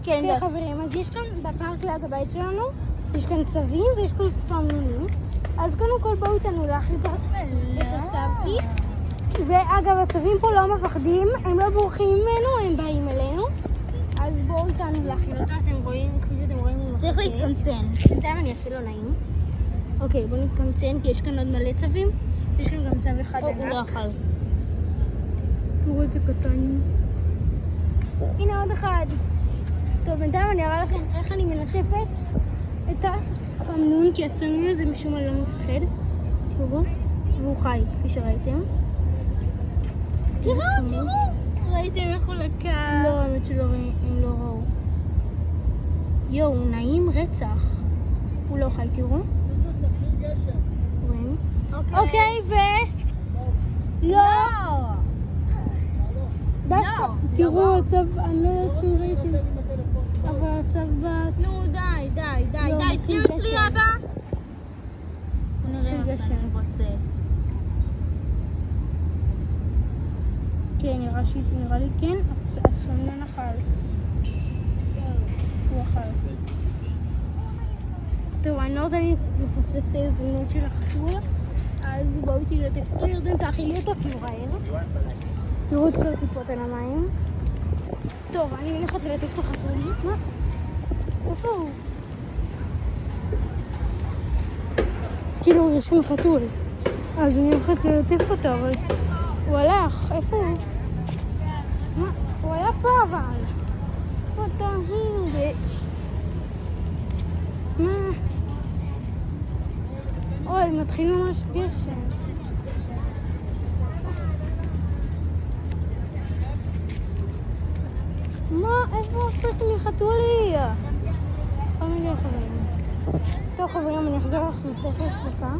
כן, חברים, אז יש כאן בפארק ליד הבית שלנו, יש כאן צבים ויש כאן ספמנונים. אז קודם כל בואו איתנו להחליט את הצבתי. ואגב, הצבים פה לא מפחדים, הם לא בורחים ממנו, הם באים אלינו. אז בואו איתנו להכין אותו, אתם רואים, כפי שאתם רואים, צריך להתקמצן. בינתיים אני אפילו נעים. אוקיי, בואו נתקמצן, כי יש כאן עוד מלא צבים, ויש כאן גם צב אחד ענק. הוא לא אכל. תראו את זה קטן. הנה עוד אחד. טוב, בינתיים אני אראה לכם איך אני מנשפת את הספמנון, כי הספמנון הזה משום מה לא מפחד. תראו, והוא חי, כפי שראיתם. תראו. ראיתם איך הוא לקח? לא, האמת שלא, הם לא ראו. יואו, הוא נעים רצח. הוא לא חי, תראו. רואים? אוקיי, לא! דווקא, תראו, הצב, אני לא יודעת אם ראיתם, אבל הצב בת... נו, די, סירסלי אבא? נראה מה שאני רוצה. כן, נראה לי כן, הספמנון אכל. הוא אכל. טוב, אני לא רוצה לפספס את ההזדמנות של החתול, אז בואו איתי לטף אותו. ירדן, תאכילי אותו כי הוא רעב. תראו את כל הטיפות על המים. טוב, אני הולכת לטף את החתול. מה? איפה הוא? כאילו, יש שם חתול. אז אני הולכת לטף אותו, אבל הוא הלך. איפה הוא? מה? הוא היה פה אבל. What the hell, bitch? מה? אוי, מתחיל ממש גשם. מה? איפה הופך לי חתולי? טוב חברים, אני אחזור לכם תכף דקה.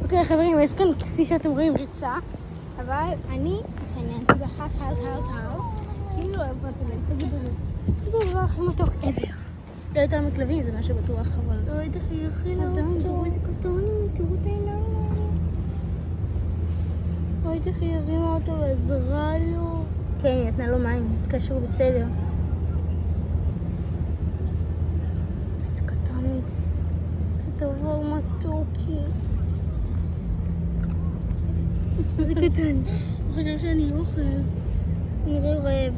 אוקיי חברים, יש כאן כפי שאתם רואים ריצה, אבל אני מתעניינת בהאט כאילו אוהב אותי, תגידו לי, זה הדבר הכי מתוק ever. לא יותר מכלבים, זה משהו בטוח, אבל... לא הייתי הכילה אותו. תראו איזה קטוני, תראו את העיניים האלה. לא הייתי הרימה אותו ועזרה לו. כן, היא נתנה לו מים, התקשרו בסדר. איזה קטוני. איזה דבר מתוקי. איזה קטוני. אני חושב שאני אוכל. נראה רעב.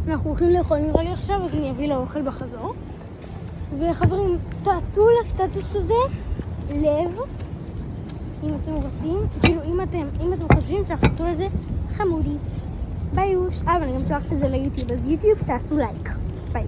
אנחנו הולכים לאכול נראה לי עכשיו, אז אני אביא לו אוכל בחזור. וחברים, תעשו לסטטוס הזה לב, אם אתם רוצים, כאילו אם אתם חושבים שהחתול הזה חמודי. ביי יוש, אבל אני גם שלחת את זה ליוטיוב, אז יוטיוב תעשו לייק. ביי.